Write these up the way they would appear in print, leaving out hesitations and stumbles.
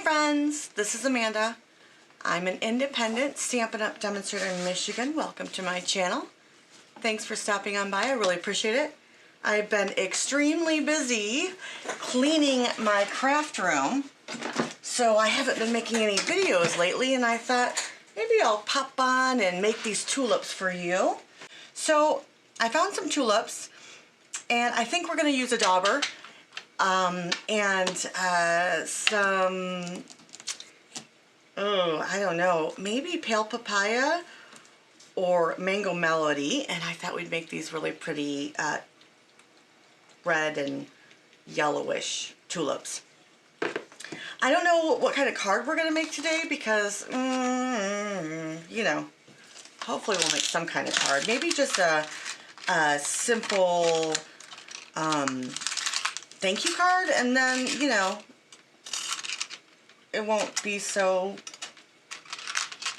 friends, this is Amanda. I'm an independent Stampin' Up! Demonstrator in Michigan. Welcome to my channel. Thanks for stopping on by, I really appreciate it. I've been extremely busy cleaning my craft room, so I haven't been making any videos lately, and I thought maybe I'll pop on and make these tulips for you. So I found some tulips, and I think we're going to use a dauber. Some, I don't know, maybe pale papaya or mango melody, and I thought we'd make these really pretty red and yellowish tulips. I don't know what kind of card we're going to make today because, you know, hopefully we'll make some kind of card. Maybe just a simple thank you card, and then, you know, it won't be so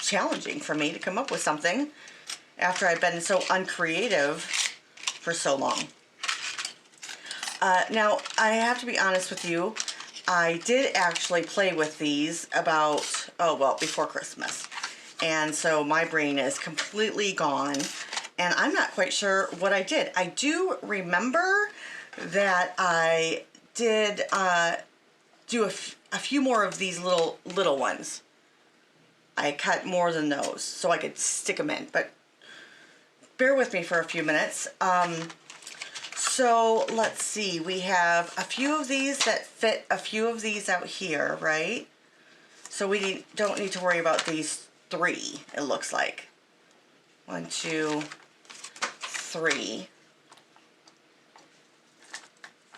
challenging for me to come up with something after I've been so uncreative for so long. Now, I have to be honest with you, I did actually play with these about, before Christmas. And so my brain is completely gone, and I'm not quite sure what I did. I do remember that I did do a few more of these little ones. I cut more than those so I could stick them in, but bear with me for a few minutes. So let's see, we have a few of these that fit a few of these out here, right? So we don't need to worry about these three, it looks like. 1, 2, 3.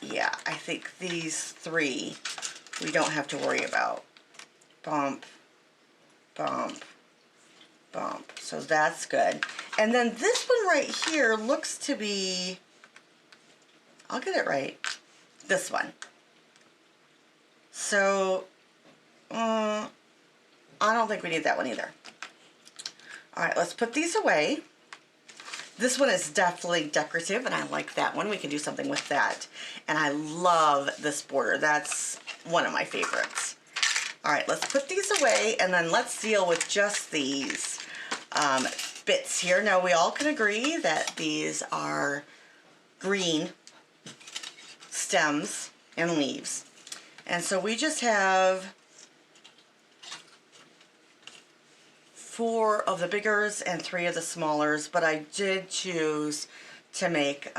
Yeah, I think these three we don't have to worry about. Bump, bump, bump. So that's good. And then this one right here looks to be, I'll get it right, this one. So, I don't think we need that one either. All right, let's put these away. This one is definitely decorative, and I like that one. We can do something with that. And I love this border. That's one of my favorites. All right, let's put these away, and then let's deal with just these bits here. Now, we all can agree that these are green stems and leaves. And so we just have 4 of the biggers and 3 of the smallers, but I did choose to make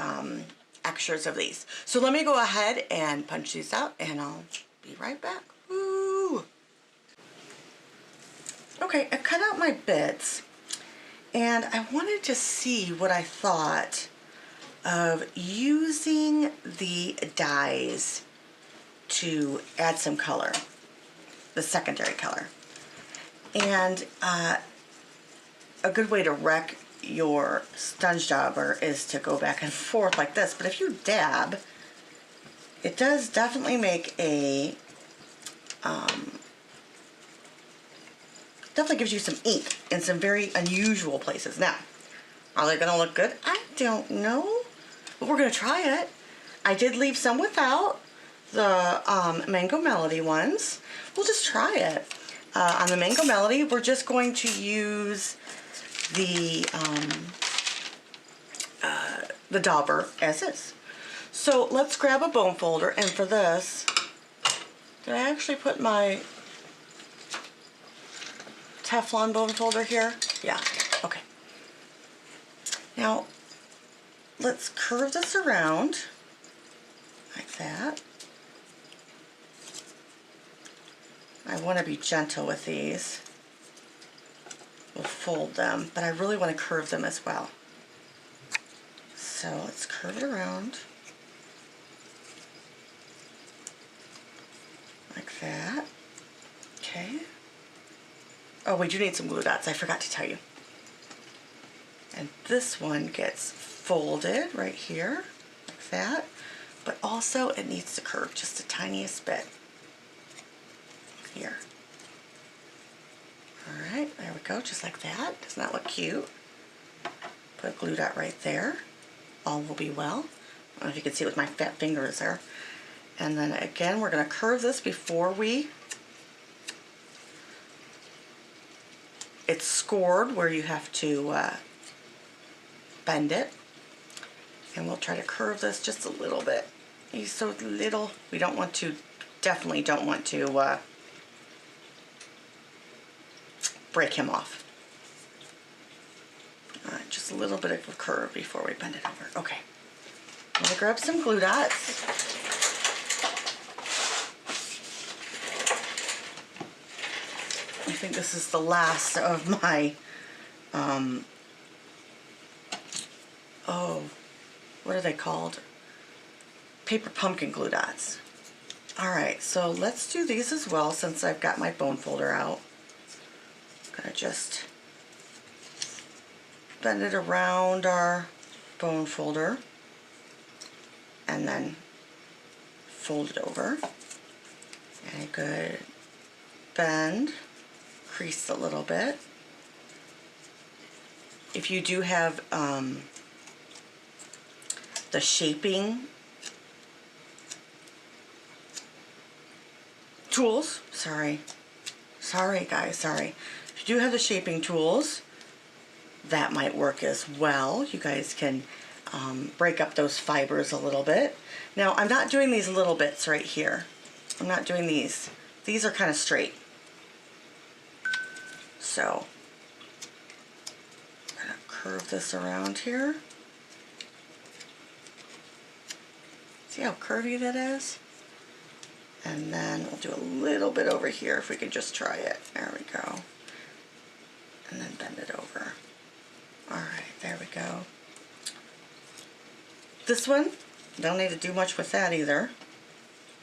extras of these. So let me go ahead and punch these out, and I'll be right back. Woo! Okay, I cut out my bits, and I wanted to see what I thought of using the dies to add some color, the secondary color. And a good way to wreck your sponge dauber is to go back and forth like this. But if you dab, it does definitely make a, definitely gives you some ink in some very unusual places. Now, are they gonna look good? I don't know, but we're gonna try it. I did leave some without the Mango Melody ones. We'll just try it. On the Mango Melody, we're just going to use the dauber as is. So let's grab a bone folder, and for this, did I actually put my Teflon bone folder here? Yeah, okay. Now, let's curve this around like that. I want to be gentle with these. We'll fold them, but I really want to curve them as well. So let's curve it around like that. Okay. Oh, we do need some glue dots. I forgot to tell you. And this one gets folded right here like that, but also it needs to curve just the tiniest bit. Here. All right, there we go, just like that. Doesn't that look cute? Put a glue dot right there. All will be well. I don't know if you can see it with my fat fingers there. And then again, we're going to curve this before we it's scored where you have to bend it. And we'll try to curve this just a little bit. He's so little. We don't want to, definitely don't want to break him off. All right, just a little bit of a curve before we bend it over. Okay. I'm gonna grab some glue dots. I think this is the last of my, oh, what are they called? Paper pumpkin glue dots. Alright, so let's do these as well since I've got my bone folder out. I'm gonna just bend it around our bone folder and then fold it over. And a good bend, crease a little bit. If you do have the shaping tools, sorry guys, if you do have the shaping tools, that might work as well. You guys can break up those fibers a little bit. Now I'm not doing these little bits right here. I'm not doing these. These are kind of straight. So I'm gonna curve this around here. See how curvy that is? And then we'll do a little bit over here if we could just try it. There we go. And then bend it over. Alright, there we go. This one, don't need to do much with that either,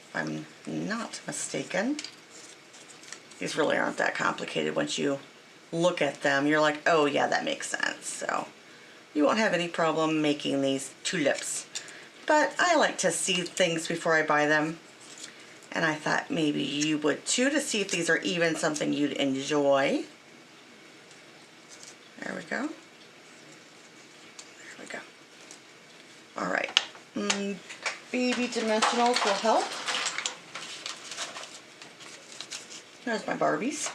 if I'm not mistaken. These really aren't that complicated. Once you look at them, you're like, oh yeah, that makes sense. So you won't have any problem making these tulips. But I like to see things before I buy them. And I thought maybe you would too, to see if these are even something you'd enjoy. There we go. There we go. All right. Baby dimensionals will help. There's my Barbies.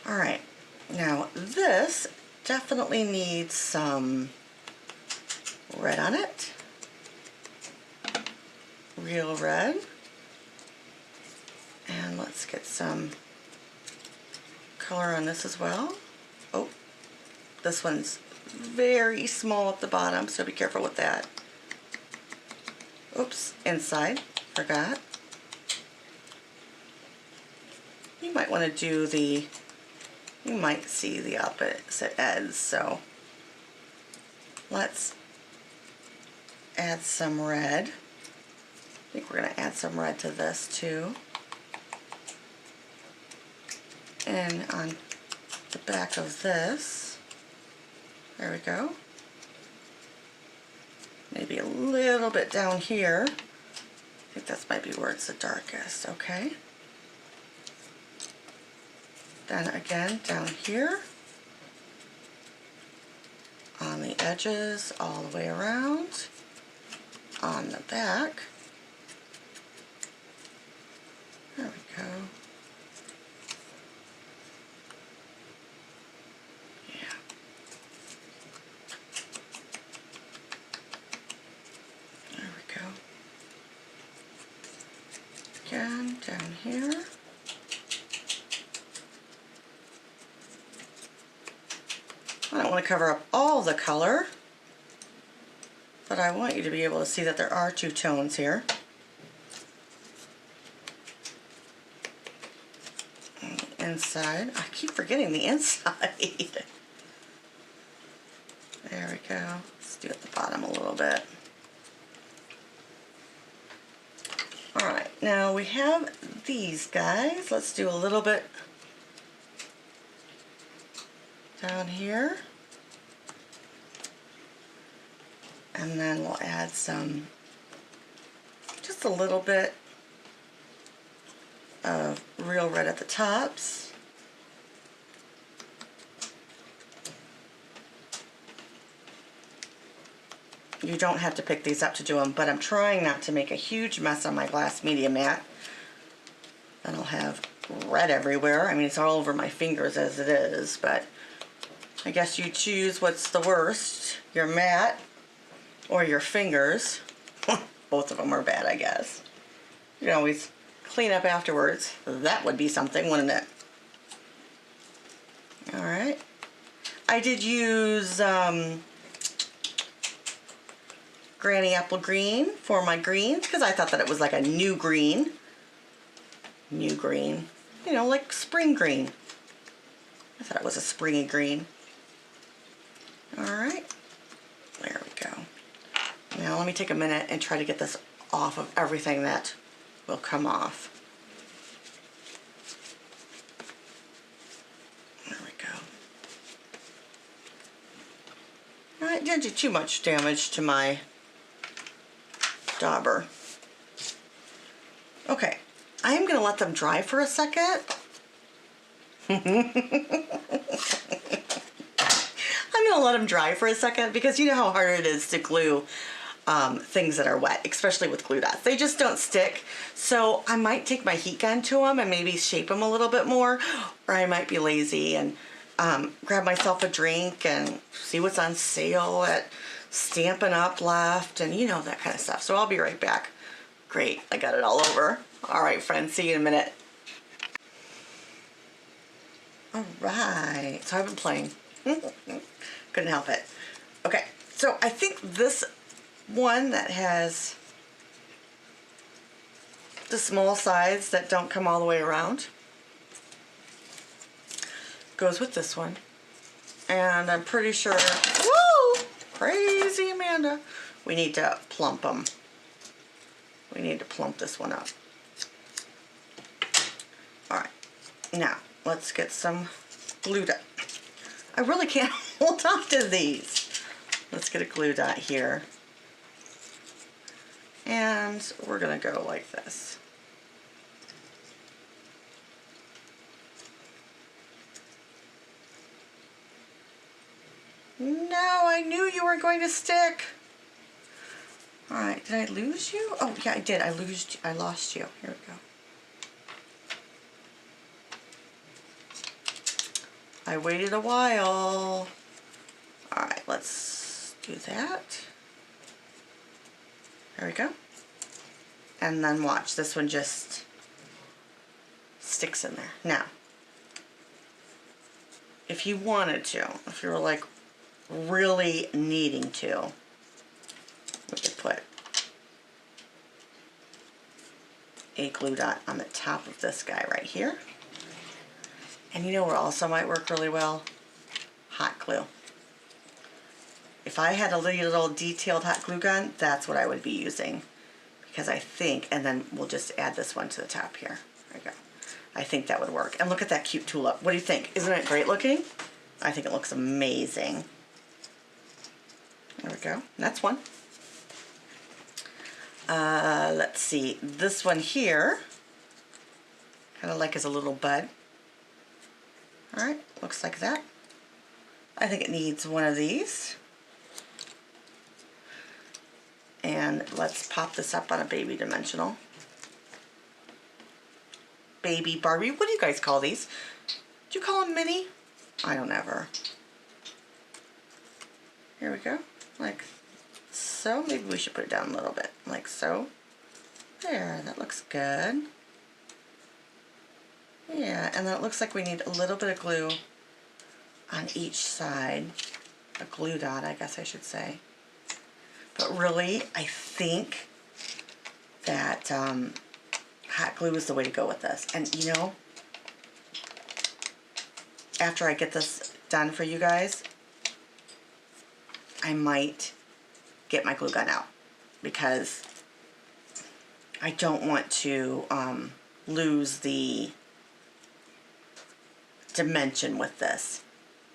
All right. Now this definitely needs some red on it. Real red. And let's get some color on this as well. Oh, this one's very small at the bottom, so be careful with that. Oops, inside, forgot. You might want to do the, you might see the opposite ends, so let's add some red. I think we're going to add some red to this too. And on the back of this, there we go. Maybe a little bit down here. I think that might be where it's the darkest, okay? Then again, down here, on the edges, all the way around, on the back. There we go. Again, down here. I don't want to cover up all the color, but I want you to be able to see that there are two tones here. And the inside, I keep forgetting the inside. There we go. Let's do at the bottom a little bit. Alright, now we have these guys. Let's do a little bit down here. And then we'll add some, just a little bit of real red at the tops. You don't have to pick these up to do them, but I'm trying not to make a huge mess on my glass media mat. Then I'll have red everywhere. I mean, it's all over my fingers as it is, but I guess you choose what's the worst, your mat or your fingers. Both of them are bad, I guess. You can always clean up afterwards. That would be something, wouldn't it? All right. I did use Granny Apple Green for my greens because I thought that it was like a new green. New green. You know, like spring green. I thought it was a springy green. All right. There we go. Now let me take a minute and try to get this off of everything that will come off. There we go. I didn't do too much damage to my dauber. Okay, I am going to let them dry for a second. I'm going to let them dry for a second because you know how hard it is to glue things that are wet, especially with glue dots. They just don't stick. So I might take my heat gun to them and maybe shape them a little bit more, or I might be lazy and grab myself a drink and see what's on sale at Stampin' Up left and you know, that kind of stuff. So I'll be right back. Great, I got it all over. All right, friends, see you in a minute. All right, so I've been playing. Couldn't help it. Okay, so I think this one that has the small sides that don't come all the way around goes with this one. And I'm pretty sure, woo, crazy Amanda, we need to plump them. We need to plump this one up. All right, now let's get some glue dot. I really can't hold on to these. Let's get a glue dot here. And we're gonna go like this. No, I knew you were going to stick. All right, did I lose you? Oh yeah, I did. I lost you. Here we go. I waited a while. All right, let's do that. There we go. And then watch, this one just sticks in there. Now, if you wanted to, if you were like really needing to, we could put a glue dot on the top of this guy right here. And you know where also might work really well? Hot glue. If I had a little detailed hot glue gun, that's what I would be using. Because I think, and then we'll just add this one to the top here. There we go. I think that would work. And look at that cute tulip. What do you think? Isn't it great looking? I think it looks amazing. There we go. That's one. Let's see. This one here, kind of like as a little bud. All right, looks like that. I think it needs one of these. And let's pop this up on a baby dimensional. Baby Barbie, what do you guys call these? Do you call them mini? I don't ever. Here we go, like so. Maybe we should put it down a little bit, like so. There, that looks good. Yeah, and then it looks like we need a little bit of glue on each side. A glue dot, I guess I should say. But really, I think that hot glue is the way to go with this. And you know, after I get this done for you guys, I might get my glue gun out because I don't want to lose the dimension with this.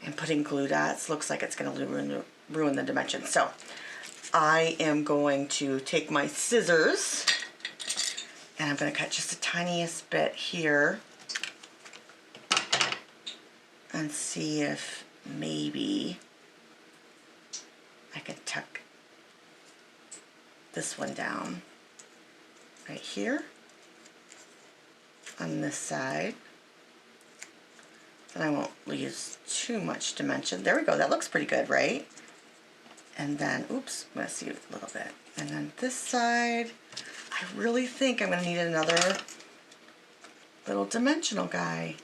And putting glue dots looks like it's going to ruin the dimension. So I am going to take my scissors and I'm going to cut just the tiniest bit here and see if maybe I can tuck this one down right here on on this side. And I won't use too much dimension. There we go, that looks pretty good, right? And then, oops, I'm gonna see a little bit. And then this side, I really think I'm gonna need another little dimensional guy.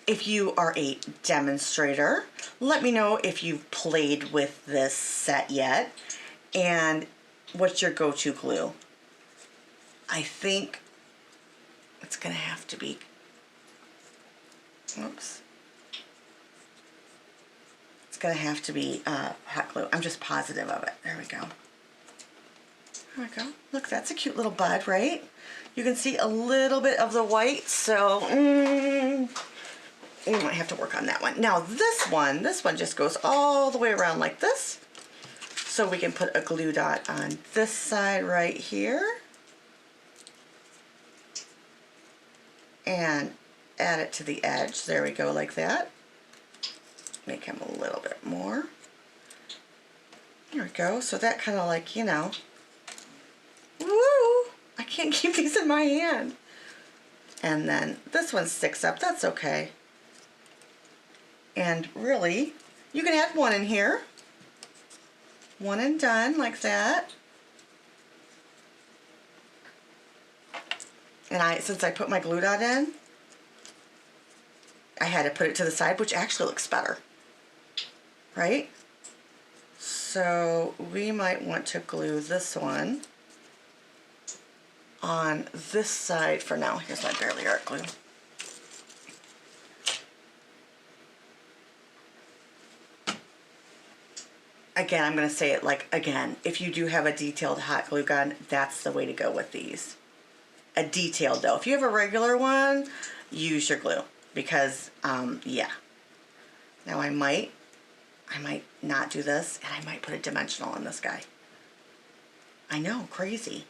If you are a demonstrator, let me know if you've played with this set yet and what's your go-to glue. I think it's gonna have to be, oops. It's gonna have to be hot glue. I'm just positive of it. There we go. There we go. Look, that's a cute little bud, right? You can see a little bit of the white, so we might have to work on that one. Now this one just goes all the way around like this. So we can put a glue dot on this side right here. And add it to the edge. There we go, like that. Make him a little bit more. There we go. So that kind of like, you know, woo! I can't keep these in my hand. And then this one sticks up. That's okay. And really, you can add one in here. One and done, like that. And since I put my glue dot in, I had to put it to the side, which actually looks better, right? So we might want to glue this one on this side for now. Here's my Barely Art glue. Again, I'm going to say it like again, if you do have a detailed hot glue gun, that's the way to go with these. A detailed though. If you have a regular one, use your glue because, yeah. Now I might not do this and I might put a dimensional on this guy. I know, crazy.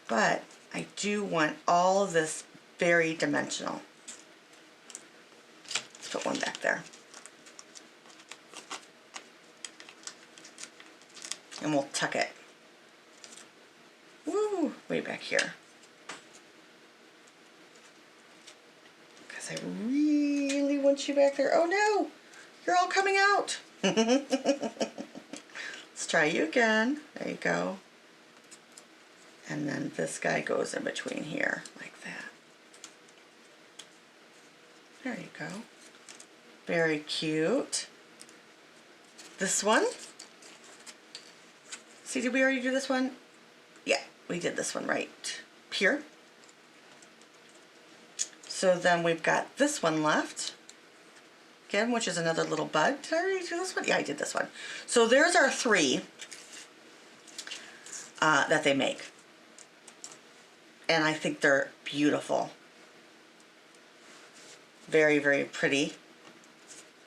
But I do want all of this very dimensional. Let's put one back there. And we'll tuck it. Woo! Way back here. Because I really want you back there. Oh no! You're all coming out! Let's try you again. There you go. And then this guy goes in between here, like that. There you go. Very cute. This one. See, did we already do this one? Yeah, we did this one right here. So then we've got this one left. Again, which is another little bud. Did I already do this one? Yeah, I did this one. So there's our three that they make. And I think they're beautiful. Very, very pretty.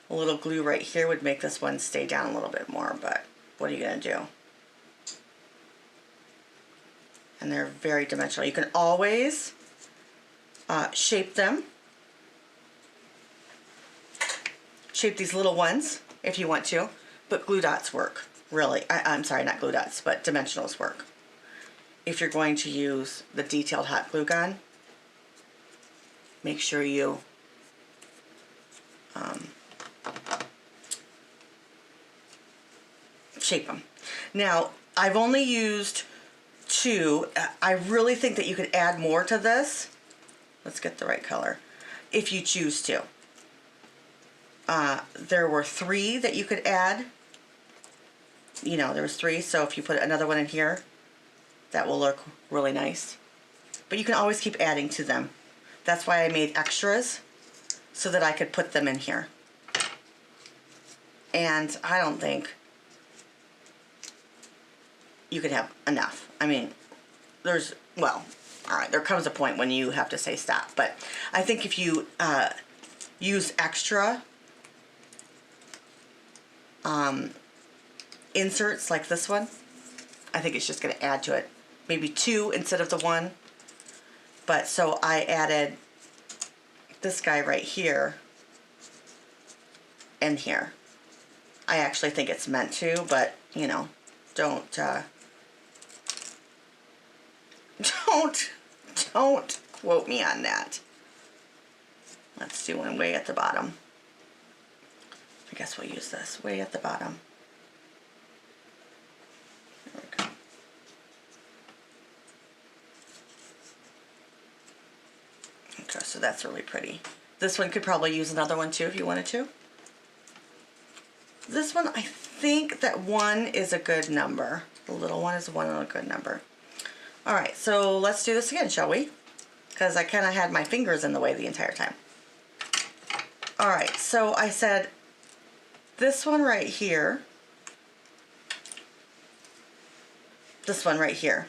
A little glue right here would make this one stay down a little bit more, but what are you going to do? And they're very dimensional. You can always shape them. Shape these little ones if you want to, but glue dots work, really. I'm sorry, not glue dots, but dimensionals work. If you're going to use the detailed hot glue gun, make sure you shape them. Now, I've only used two. I really think that you could add more to this. Let's get the right color. If you choose to. There were three that you could add. You know, there was three, so if you put another one in here, that will look really nice. But you can always keep adding to them. That's why I made extras, so that I could put them in here. And I don't think you could have enough. I mean, there's, well, all right, there comes a point when you have to say stop. But I think if you use extra inserts like this one, I think it's just going to add to it. Maybe two instead of the one. But so I added this guy right here and here. I actually think it's meant to, but you know, don't Don't quote me on that. Let's do one way at the bottom. I guess we'll use this way at the bottom. There we go. Okay, so that's really pretty. This one could probably use another one too if you wanted to. This one, I think that 1 is a good number. The little one is 1 and a good number. All right, so let's do this again, shall we? Because I kind of had my fingers in the way the entire time. All right, so I said this one right here, this one right here,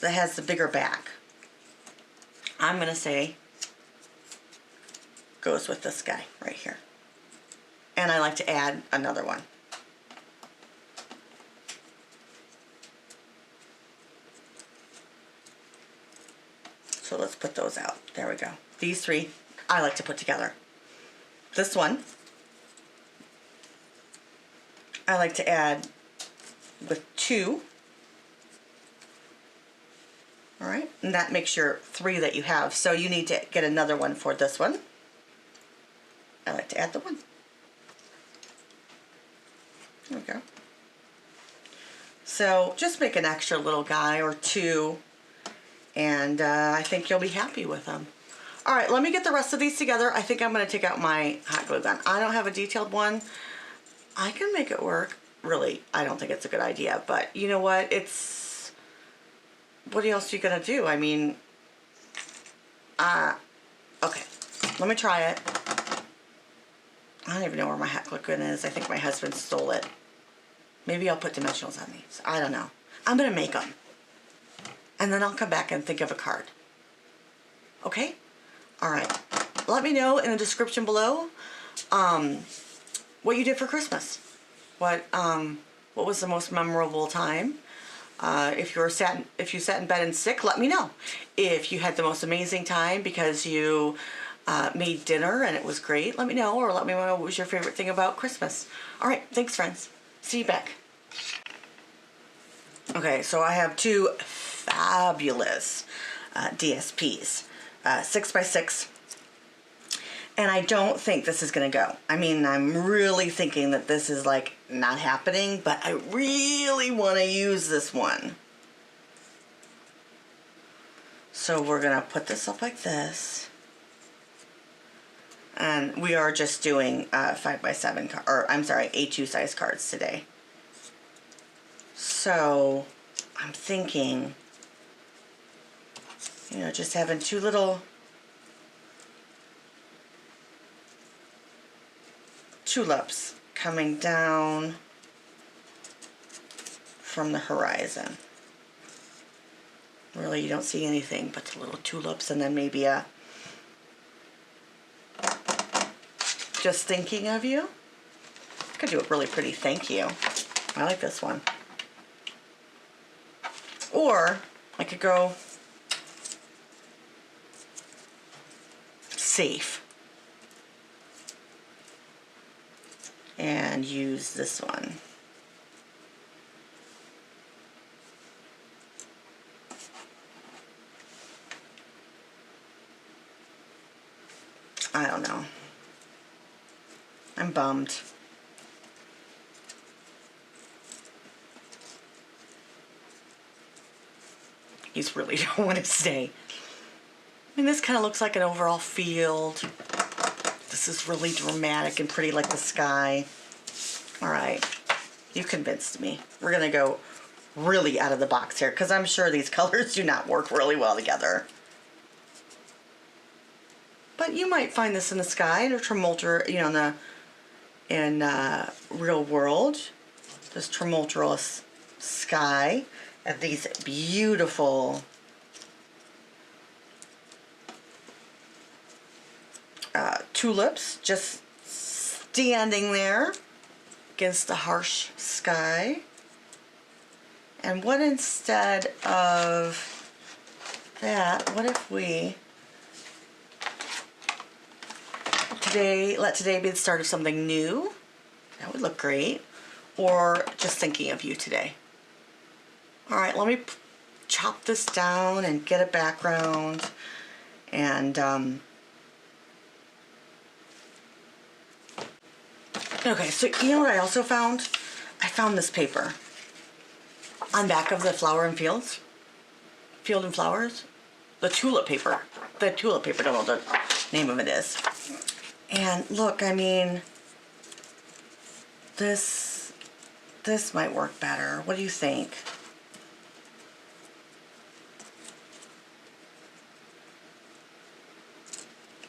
that has the bigger back, I'm going to say goes with this guy right here. And I like to add another one. So let's put those out. There we go. These 3 I like to put together. This one I like to add with 2. All right, and that makes your 3 that you have. So you need to get another one for this one. I like to add the 1. There we go. So just make an extra little guy or 2, and I think you'll be happy with them. All right, let me get the rest of these together. I think I'm going to take out my hot glue gun. I don't have a detailed one. I can make it work. Really, I don't think it's a good idea, but you know what? It's, what else are you going to do? I mean, okay, let me try it. I don't even know where my hot glue gun is. I think my husband stole it. Maybe I'll put dimensionals on these. I don't know. I'm going to make them. And then I'll come back and think of a card. Okay? All right. Let me know in the description below what you did for Christmas. What was the most memorable time? If you sat in bed and sick, let me know. If you had the most amazing time because you made dinner and it was great, let me know. Or let me know what was your favorite thing about Christmas. All right. Thanks, friends. See you back. Okay, so I have 2 fabulous DSPs, 6x6, and I don't think this is going to go. I mean, I'm really thinking that this is like not happening, but I really want to use this one. So we're going to put this up like this, and we are just doing 5x7, or I'm sorry, A2 size cards today. So I'm thinking, you know, just having 2 little tulips coming down from the horizon. Really, you don't see anything but the little tulips, and then maybe a just thinking of you. I could do a really pretty thank you. I like this one. Or I could go safe and use this one. I don't know. I'm bummed. He's really don't want to stay. I mean, this kind of looks like an overall field. This is really dramatic and pretty like the sky. All right, you convinced me. We're gonna go really out of the box here because I'm sure these colors do not work really well together. But you might find this in the sky in a tumultuous, you know, in real world, this tumultuous sky. And these beautiful tulips just standing there against the harsh sky. And what instead of that, what if we let today be the start of something new? That would look great. or just thinking of you today. All right, let me chop this down and get a background. And okay, so you know what I also found? I found this paper on back of the Flower and Fields, Field and Flowers, the tulip paper. The tulip paper, don't know what the name of it is. And look, I mean, this might work better. What do you think?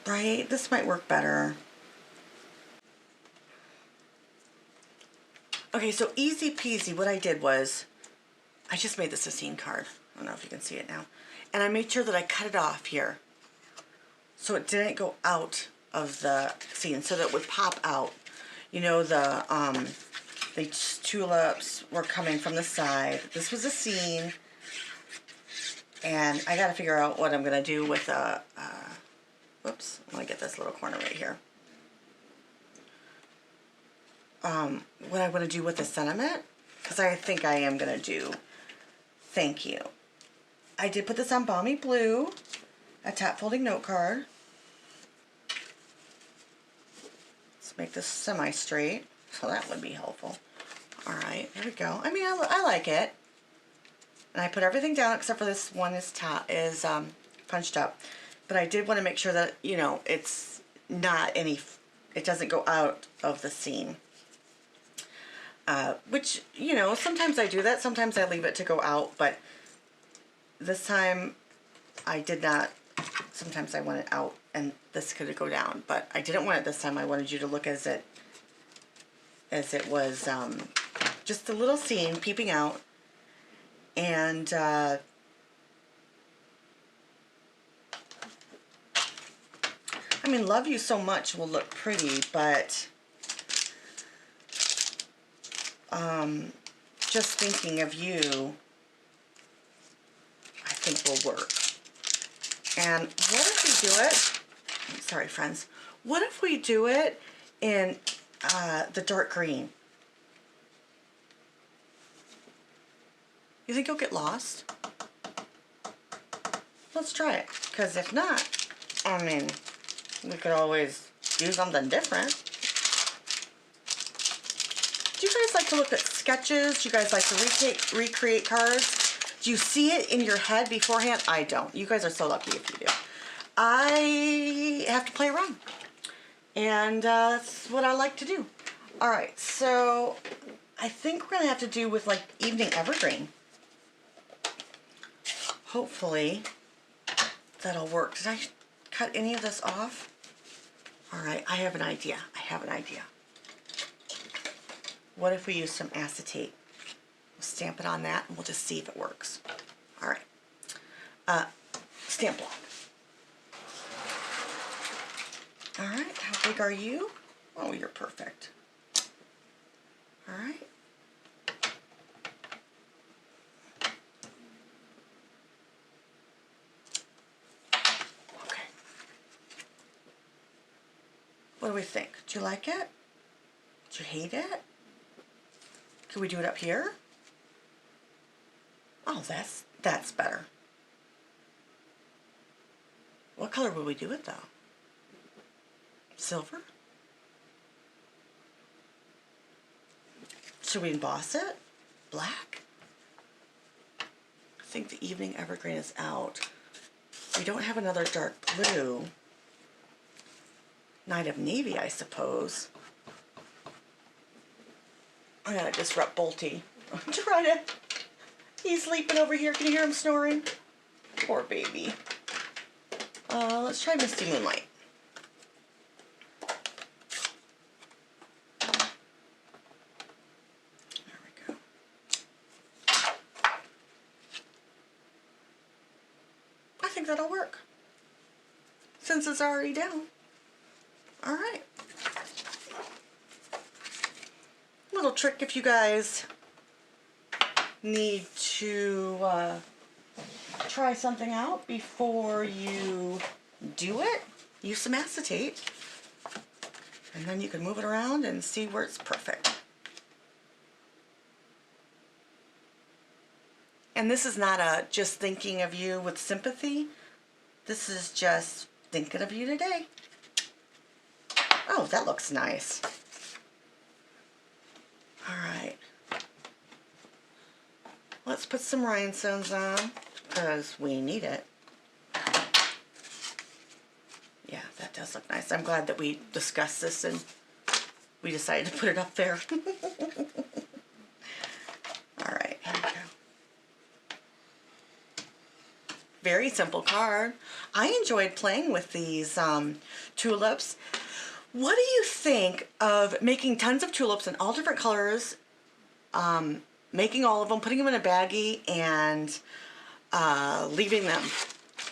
Right? This might work better. Okay, so easy peasy, what I did was, I just made this a scene card. I don't know if you can see it now. And I made sure that I cut it off here, so it didn't go out of the scene, so that it would pop out. You know, the tulips were coming from the side. This was a scene, and I gotta figure out what I'm gonna do with a, whoops, I'm gonna get this little corner right here. What I want to do with the sentiment, because I think I am going to do thank you. I did put this on Balmy Blue, a top folding note card. Let's make this semi-straight, so that would be helpful. All right, here we go. I mean, I like it. And I put everything down except for this one is punched up. But I did want to make sure that, you know, it's not any, it doesn't go out of the scene. Which, you know, sometimes I do that. Sometimes I leave it to go out, but this time I did not. Sometimes I want it out and this could go down, but I didn't want it this time. I wanted you to look as it was just a little scene peeping out. And I mean, love you so much will look pretty, but just thinking of you, I think will work. And what if we do it, sorry friends, what if we do it in the dark green? You think you'll get lost? Let's try it, because if not, I mean, we could always do something different. Do you guys like to look at sketches? Do you guys like to recreate cards? Do you see it in your head beforehand? I don't. You guys are so lucky if you do. I have to play around. And that's what I like to do. All right, so I think we're going to have to do with like Evening Evergreen. Hopefully that'll work. Did I cut any of this off? All right, I have an idea. What if we use some acetate? We'll stamp it on that and we'll just see if it works. All right, stamp block. All right, how big are you? Oh, you're perfect. All right. Okay. What do we think? Do you like it? Do you hate it? Can we do it up here? Oh, that's better. What color would we do it though? Silver? Should we emboss it? Black? I think the Evening Evergreen is out. We don't have another dark blue. Night of Navy, I suppose. I gotta disrupt Bolty. Try to. He's sleeping over here. Can you hear him snoring? Poor baby. Let's try Misty Moonlight. There we go. I think that'll work. Since it's already down. All right. Little trick if you guys need to try something out before you do it, use some acetate and then you can move it around and see where it's perfect. And this is not a just thinking of you with sympathy. This is just thinking of you today. Oh, that looks nice. All right. Let's put some rhinestones on because we need it. Yeah, that does look nice. I'm glad that we discussed this and we decided to put it up there. All right, here we go. Very simple card. I enjoyed playing with these tulips. What do you think of making tons of tulips in all different colors, making all of them, putting them in a baggie, and leaving them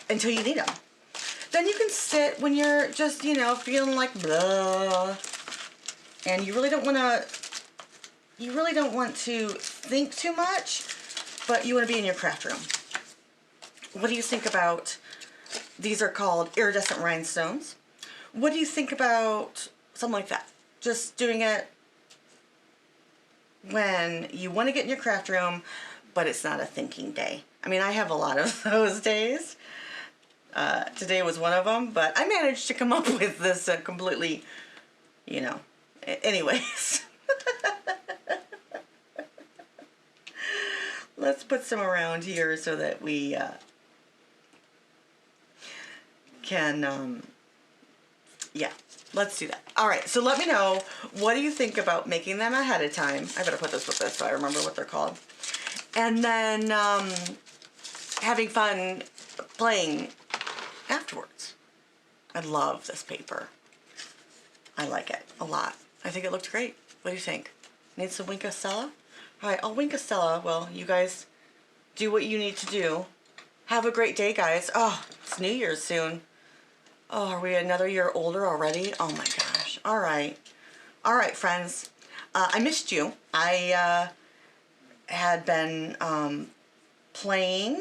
until you need them? Then you can sit when you're just, you know, feeling like blah, and you really don't want to think too much, but you want to be in your craft room. What do you think about, these are called iridescent rhinestones. What do you think about something like that? Just doing it when you want to get in your craft room, but it's not a thinking day. I mean, I have a lot of those days. Today was one of them, but I managed to come up with this completely, you know, anyways. Let's put some around here so that we can, yeah, let's do that. All right, so let me know, what do you think about making them ahead of time? I better put this with this so I remember what they're called. And then having fun playing afterwards. I love this paper. I like it a lot. I think it looked great. What do you think? Need some Wink Stella? All right, I'll Wink Stella. Well, you guys do what you need to do. Have a great day, guys. Oh, it's New Year's soon. Oh, are we another year older already? Oh my gosh. All right. All right, friends. I missed you. I had been playing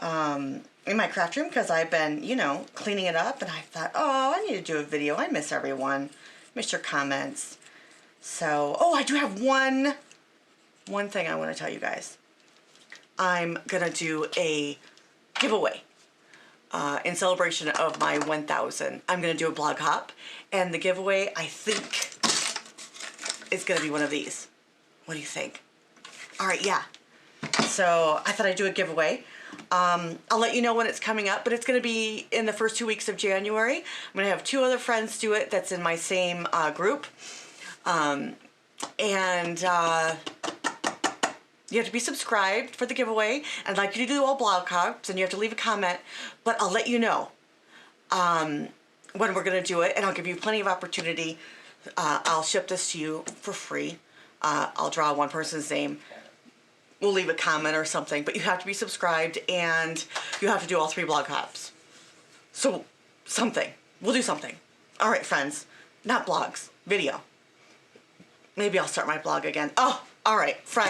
in my craft room because I've been, you know, cleaning it up, and I thought, oh, I need to do a video. I miss everyone. Miss your comments. So, oh, I do have one thing I want to tell you guys. I'm gonna do a giveaway in celebration of my 1,000. I'm gonna do a blog hop, and the giveaway, I think, is gonna be one of these. What do you think? All right, yeah. So I thought I'd do a giveaway. I'll let you know when it's coming up, but it's going to be in the first 2 weeks of January. I'm going to have 2 other friends do it that's in my same group. And you have to be subscribed for the giveaway. I'd like you to do all blog hops, and you have to leave a comment, but I'll let you know when we're going to do it, and I'll give you plenty of opportunity. I'll ship this to you for free. I'll draw one person's name. We'll leave a comment or something, but you have to be subscribed, and you have to do all 3 blog hops. So, something. We'll do something. All right, friends. Not blogs. Video. Maybe I'll start my blog again. Oh, all right, friends.